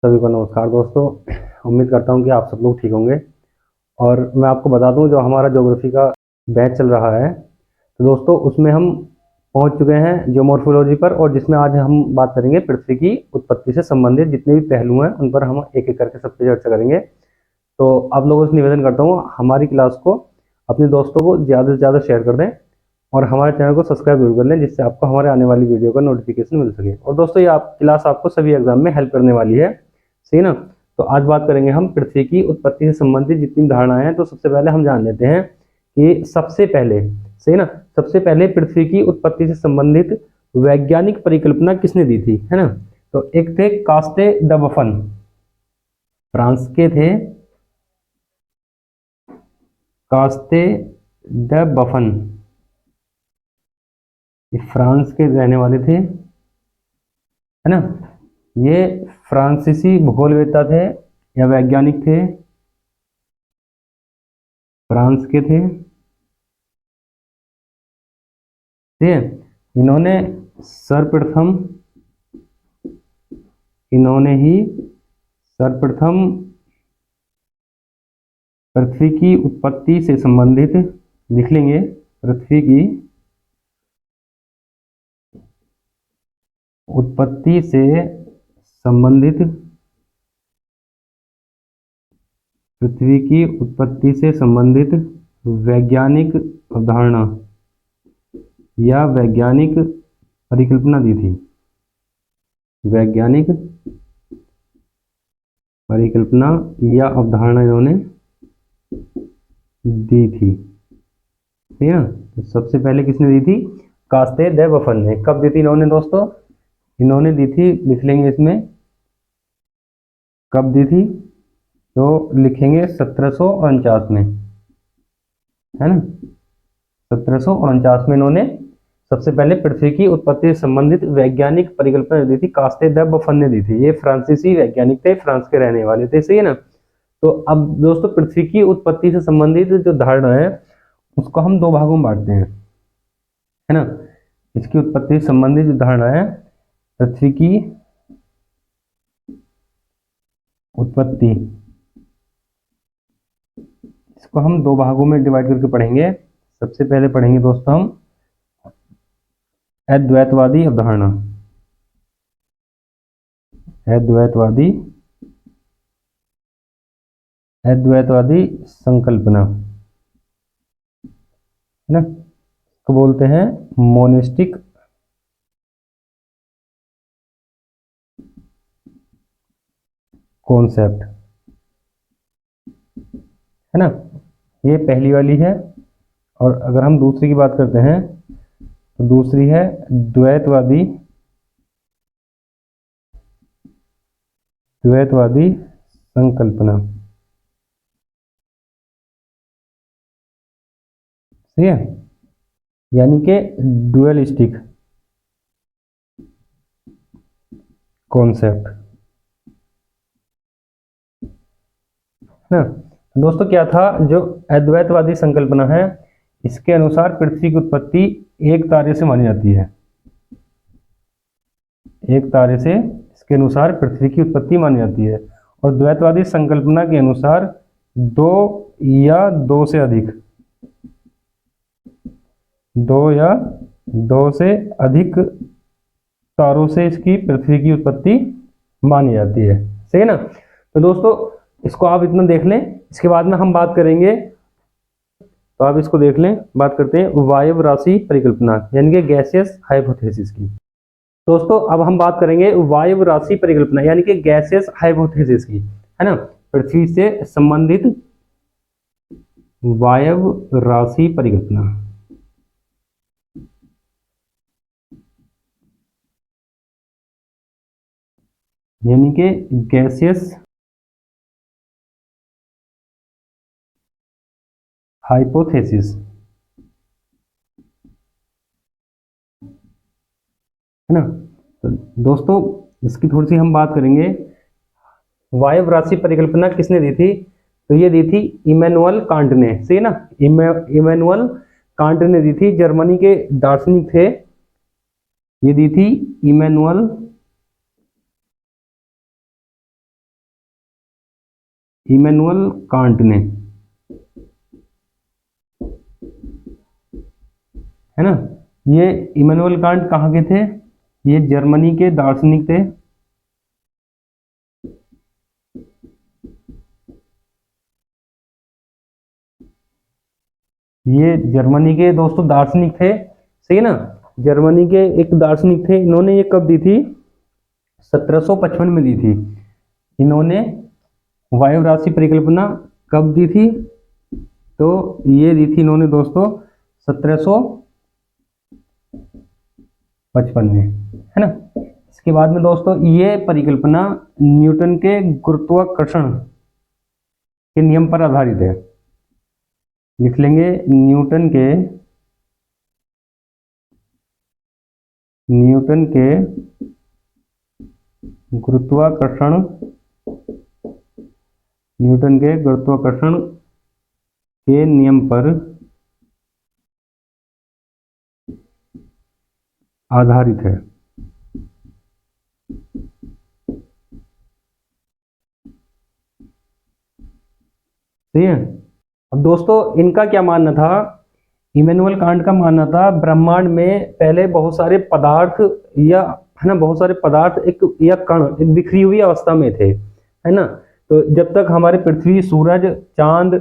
सभी को नमस्कार दोस्तों। उम्मीद करता हूँ कि आप सब लोग ठीक होंगे। और मैं आपको बता दूँ, जो हमारा ज्योग्राफी का बैच चल रहा है तो दोस्तों उसमें हम पहुँच चुके हैं जियोमॉर्फोलॉजी पर, और जिसमें आज हम बात करेंगे पृथ्वी की उत्पत्ति से संबंधित जितने भी पहलू हैं उन पर हम एक एक करके सब पे चर्चा करेंगे। तो आप लोगों से निवेदन करता हूँ, हमारी क्लास को अपने दोस्तों को ज़्यादा से ज़्यादा शेयर कर दें और हमारे चैनल को सब्सक्राइब जरूर कर लें, जिससे आपको हमारे आने वाली वीडियो का नोटिफिकेशन मिल सके। और दोस्तों ये क्लास आपको सभी एग्जाम में हेल्प करने वाली है, सही ना। तो आज बात करेंगे हम पृथ्वी की उत्पत्ति से संबंधित जितनी धारणाएं हैं। तो सबसे पहले हम जान लेते हैं कि सबसे पहले, सही ना, सबसे पहले पृथ्वी की उत्पत्ति से संबंधित वैज्ञानिक परिकल्पना किसने दी थी, है ना। तो एक थे कास्टे द बफन, फ्रांस के थे कास्टे द बफन, ये फ्रांस के रहने वाले थे, है ना। ये फ्रांसीसी भूगोलवेत्ता थे या वैज्ञानिक थे, फ्रांस के थे, ठीक है। इन्होंने सर्वप्रथम पृथ्वी की उत्पत्ति से संबंधित, लिख लेंगे, पृथ्वी की उत्पत्ति से संबंधित, पृथ्वी की उत्पत्ति से संबंधित वैज्ञानिक अवधारणा या वैज्ञानिक परिकल्पना दी थी, वैज्ञानिक परिकल्पना या अवधारणा इन्होंने दी थी, ठीक है। तो सबसे पहले किसने दी थी? कास्ते द बफन ने। कब दी थी इन्होंने दोस्तों? इन्होंने दी थी, लिख लेंगे इसमें, कब दी थी? तो लिखेंगे 1749 में, है ना। 1749 में इन्होंने सबसे पहले पृथ्वी की उत्पत्ति से संबंधित वैज्ञानिक परिकल्पना दी थी, कास्ते द बफन ने दी थी। ये फ्रांसीसी वैज्ञानिक थे, फ्रांस के रहने वाले थे, सही है ना। तो अब दोस्तों पृथ्वी की उत्पत्ति से संबंधित जो धारणा है उसको हम दो भागों में बांटते हैं, है ना। इसकी उत्पत्ति से संबंधित जो धारणा है, पृथ्वी की उत्पत्ति, इसको हम दो भागों में डिवाइड करके पढ़ेंगे। सबसे पहले पढ़ेंगे दोस्तों हम अद्वैतवादी अवधारणा, अद्वैतवादी संकल्पना, है ना। इसको बोलते हैं मोनिस्टिक कॉन्सेप्ट, है ना। ये पहली वाली है। और अगर हम दूसरी की बात करते हैं तो दूसरी है द्वैतवादी संकल्पना, ठीक है, यानी कि डुअलिस्टिक कॉन्सेप्ट, है ना। दोस्तों क्या था, जो अद्वैतवादी संकल्पना है इसके अनुसार पृथ्वी की उत्पत्ति एक तारे से मानी जाती है, एक तारे से इसके अनुसार पृथ्वी की उत्पत्ति मानी जाती है। और द्वैतवादी संकल्पना के अनुसार दो या दो से अधिक तारों से इसकी पृथ्वी की उत्पत्ति मानी जाती है, सही है ना। तो दोस्तों इसको आप इतना देख लें, इसके बाद में हम बात करेंगे, तो आप इसको देख लें, बात करते हैं वायव राशि परिकल्पना यानी कि गैसियस हाइपोथेसिस की। दोस्तों अब हम बात करेंगे वायव राशि परिकल्पना यानी कि गैसियस हाइपोथेसिस की, है ना। पृथ्वी से संबंधित वायव राशि परिकल्पना, यानी कि गैसियस हाइपोथेसिस, है ना। तो दोस्तों इसकी थोड़ी सी हम बात करेंगे। वायव राशि परिकल्पना किसने दी थी? तो ये दी थी इमैनुअल कांट ने, सही ना। इमैनुअल कांट ने दी थी, जर्मनी के दार्शनिक थे। ये दी थी इमैनुअल इमैनुअल कांट ने, है ना। ये इमैनुअल कांट कहाँ के थे? ये जर्मनी के दार्शनिक थे। ये जर्मनी के दोस्तों दार्शनिक थे, सही है ना। जर्मनी के एक दार्शनिक थे। इन्होंने ये कब दी थी? 1755 में दी थी। इन्होंने वायु राशि परिकल्पना कब दी थी? तो ये दी थी इन्होंने दोस्तों 1755 में, है ना। इसके बाद में दोस्तों ये परिकल्पना न्यूटन के गुरुत्वाकर्षण के नियम पर आधारित है। लिख लेंगे न्यूटन के गुरुत्वाकर्षण के नियम पर आधारित है। सही है। अब दोस्तों इनका क्या मानना था? इमैनुअल कांट का मानना था ब्रह्मांड में पहले बहुत सारे पदार्थ या, है ना, बहुत सारे पदार्थ एक या कण एक बिखरी हुई अवस्था में थे, है ना। तो जब तक हमारे पृथ्वी, सूरज, चांद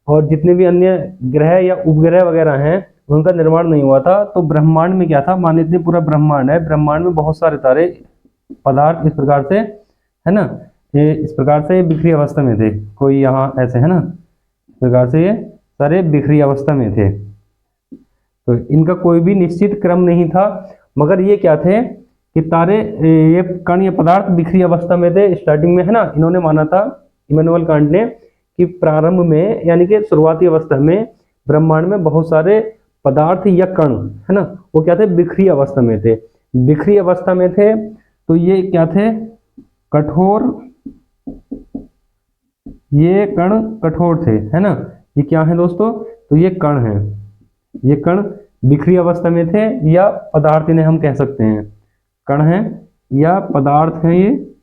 और जितने भी अन्य ग्रह या उपग्रह वगैरह हैं उनका निर्माण नहीं हुआ था, तो ब्रह्मांड में क्या था? मान लीजिए पूरा ब्रह्मांड है, ब्रह्मांड में बहुत सारे तारे पदार्थ इस प्रकार से, है ना, ये इस प्रकार से बिखरी अवस्था में थे। कोई यहाँ ऐसे, है ना, इस प्रकार से ये सारे बिखरी अवस्था में थे। तो इनका कोई भी निश्चित क्रम नहीं था, मगर ये क्या थे कि तारे, ये कण या पदार्थ बिखरी अवस्था में थे स्टार्टिंग में, है ना। इन्होंने माना था, इमैनुअल कांट ने, कि प्रारंभ में यानी कि शुरुआती अवस्था में ब्रह्मांड में बहुत सारे पदार्थ या कण, है ना, वो क्या थे? बिखरी अवस्था में थे। बिखरी अवस्था में थे तो ये क्या थे? कठोर, ये कण कठोर थे, है ना। ये क्या है दोस्तों? तो ये कण है, ये कण बिखरी अवस्था में थे या पदार्थ इन्हें हम कह सकते हैं। कण हैं या पदार्थ हैं ये,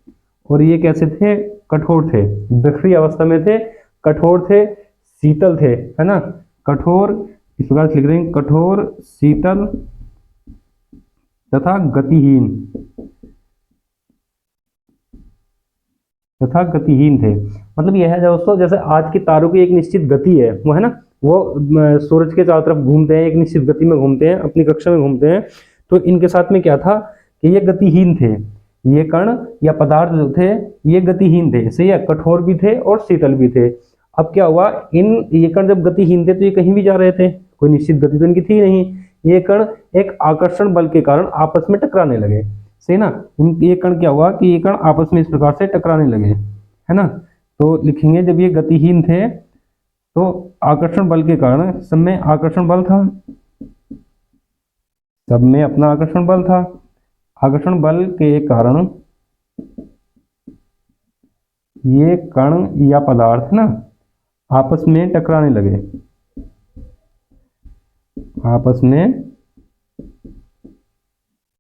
और ये कैसे थे? कठोर थे, बिखरी अवस्था में थे, कठोर थे, शीतल थे, है ना। कठोर, इस प्रकार से लिख रहे हैं, कठोर, शीतल तथा गतिहीन थे। मतलब यह है दोस्तों, जैसे आज के तारों की एक निश्चित गति है, वो, है ना, वो सूरज के चारों तरफ घूमते हैं, एक निश्चित गति में घूमते हैं, अपनी कक्षा में घूमते हैं। तो इनके साथ में क्या था कि ये गतिहीन थे। ये कण या पदार्थ जो थे ये गतिहीन थे, सही है, कठोर भी थे और शीतल भी थे। अब क्या हुआ, ये कण जब गतिहीन थे तो ये कहीं भी जा रहे थे, कोई निश्चित गति तो इनकी थी नहीं। ये कण एक आकर्षण बल के कारण आपस में टकराने लगे, सही ना। ये कण क्या हुआ कि ये कण आपस में इस प्रकार से टकराने लगे, है ना। तो लिखेंगे जब ये गतिहीन थे तो आकर्षण बल के कारण, सब में आकर्षण बल था, सब में अपना आकर्षण बल था। आकर्षण बल के कारण ये कण या पदार्थ ना आपस में टकराने लगे, आपस में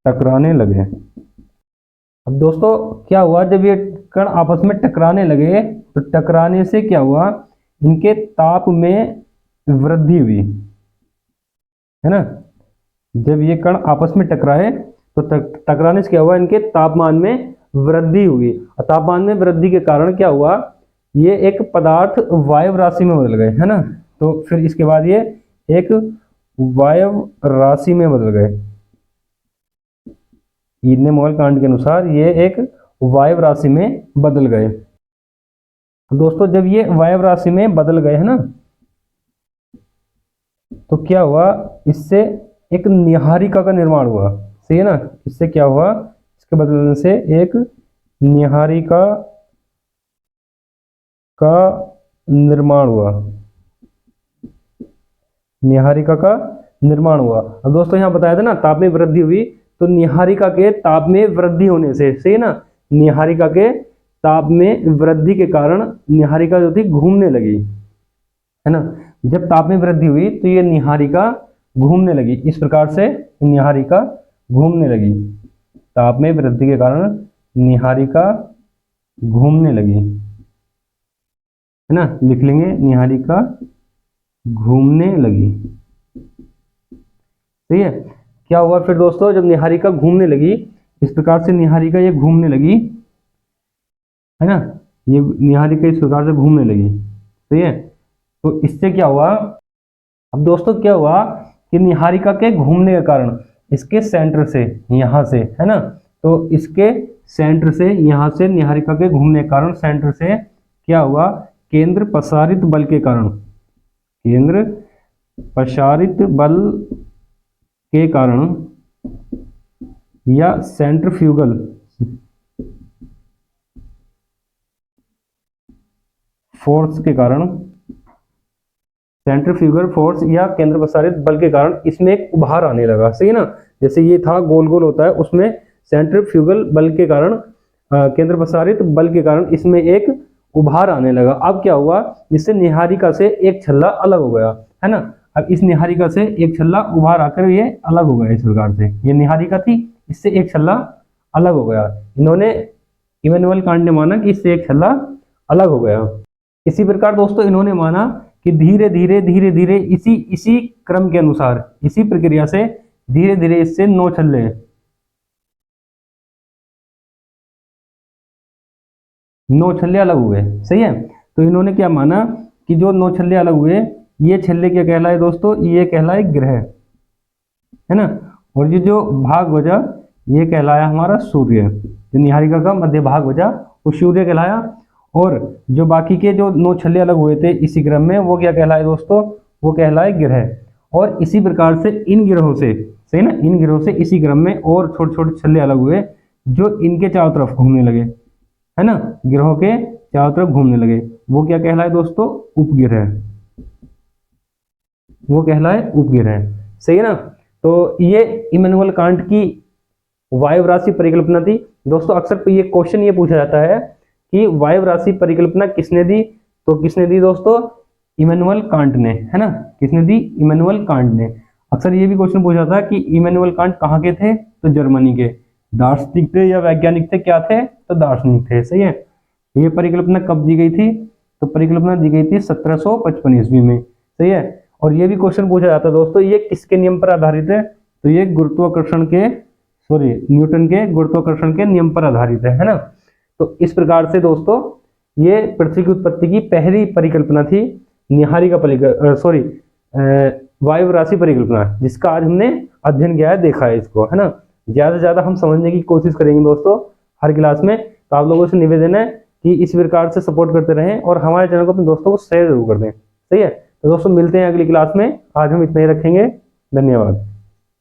टकराने लगे। अब दोस्तों क्या हुआ, जब ये कण आपस में टकराने लगे तो टकराने से क्या हुआ, इनके ताप में वृद्धि हुई, है ना। जब ये कण आपस में टकराए तो टकराने से क्या हुआ, इनके तापमान में वृद्धि हुई, और तापमान में वृद्धि के कारण क्या हुआ, ये एक पदार्थ वायु राशि में बदल गए, है ना। तो फिर इसके बाद ये एक वायु राशि में बदल गए। इमैनुअल कांट के अनुसार ये एक वायु राशि में बदल गए। दोस्तों जब ये वायु राशि में बदल गए, है ना, तो क्या हुआ, इससे एक निहारिका का निर्माण हुआ, सही है ना। इससे क्या हुआ, इसके बदलने से एक निहारिका का निर्माण हुआ, निहारिका का निर्माण हुआ। अब दोस्तों यहाँ बताया था ना, ताप में वृद्धि हुई, तो निहारिका के ताप में वृद्धि होने से, सही है ना, निहारिका के ताप में वृद्धि के कारण निहारिका जो थी घूमने लगी, है ना। जब ताप में वृद्धि हुई तो ये निहारिका घूमने लगी, इस प्रकार से निहारिका घूमने लगी, ताप में वृद्धि के कारण निहारिका घूमने लगी। है ना, लिख लेंगे निहारिका घूमने लगी। सही है। क्या हुआ फिर दोस्तों, जब निहारिका घूमने लगी, इस प्रकार से निहारिका ये घूमने लगी, है ना, ये निहारिका इस प्रकार से घूमने लगी। सही है। तो इससे क्या हुआ, अब दोस्तों क्या हुआ कि निहारिका के घूमने के कारण इसके सेंटर से, यहाँ से, है ना, तो इसके सेंटर से, यहाँ से निहारिका के घूमने के कारण सेंटर से क्या हुआ, केंद्र प्रसारित बल के कारण, केंद्र प्रसारित बल के कारण या सेंट्रीफ्यूगल फोर्स के कारण, सेंट्रीफ्यूगल फोर्स या केंद्र प्रसारित बल के कारण इसमें एक उभार आने लगा। सही है ना, जैसे ये था गोल गोल होता है, उसमें सेंट्रीफ्यूगल बल के कारण, केंद्र प्रसारित बल के कारण इसमें एक उभार आने लगा। अब क्या हुआ, जिससे निहारिका से एक छल्ला अलग हो गया, है ना। अब इस निहारिका से एक छल्ला उभार आकर ये अलग हो गया। इस प्रकार से ये निहारिका थी, इससे एक छल्ला अलग हो गया। इन्होंने, इमैनुअल कांट ने माना कि इससे एक छल्ला अलग हो गया। इसी प्रकार दोस्तों इन्होंने माना कि धीरे धीरे धीरे धीरे इसी क्रम के अनुसार, इसी प्रक्रिया से धीरे धीरे इससे 9 छल्ले, 9 छल्ले अलग हुए। सही है। तो इन्होंने क्या माना कि जो 9 छल्ले अलग हुए, ये छल्ले क्या कहलाए दोस्तों, ये कहलाए ग्रह, है ना। और ये जो भाग बचा, ये कहलाया हमारा सूर्य। जो निहारिका का मध्य भाग बचा वो सूर्य कहलाया। और जो बाकी के जो 9 छल्ले अलग हुए थे इसी क्रम में, वो क्या कहलाए दोस्तों, वो कहलाए ग्रह। और इसी प्रकार से इन ग्रहों से, सही ना, इन ग्रहों से इसी क्रम में और छोटे छोटे छल्ले अलग हुए जो इनके चारों तरफ घूमने लगे, है ना, ग्रहों के चारों तरफ घूमने लगे। वो क्या कहलाए दोस्तों, उपग्रह, वो कहलाए उपग्रह। सही है ना। तो ये इमैनुअल कांट की वायव राशि परिकल्पना थी दोस्तों। अक्सर ये क्वेश्चन ये पूछा जाता है कि वायव राशि परिकल्पना किसने दी, तो किसने दी दोस्तों, इमैनुअल कांट ने, है ना, किसने दी, इमैनुअल कांट ने। अक्सर ये भी क्वेश्चन पूछा था कि इमैनुअल कांट कहाँ के थे, तो जर्मनी के। दार्शनिक थे या वैज्ञानिक थे, क्या थे, तो दार्शनिक थे। सही है। ये परिकल्पना कब दी गई थी, तो परिकल्पना दी गई थी 1755 ईस्वी में। सही है। और ये भी क्वेश्चन पूछा जाता है दोस्तों, ये किसके नियम पर आधारित है, तो ये गुरुत्वाकर्षण के, सॉरी, न्यूटन के गुरुत्वाकर्षण के नियम पर आधारित है ना। तो इस प्रकार से दोस्तों ये पृथ्वी की उत्पत्ति की पहली परिकल्पना थी, निहारिका सॉरी, वायु राशि परिकल्पना, जिसका आज हमने अध्ययन किया है, देखा है इसको, है ना। ज्यादा से ज्यादा हम समझने की कोशिश करेंगे दोस्तों हर क्लास में। तो आप लोगों से निवेदन है कि इस प्रकार से सपोर्ट करते रहें और हमारे चैनल को अपने दोस्तों को शेयर जरूर कर दें। सही है। तो दोस्तों मिलते हैं अगली क्लास में, आज हम इतना ही रखेंगे। धन्यवाद।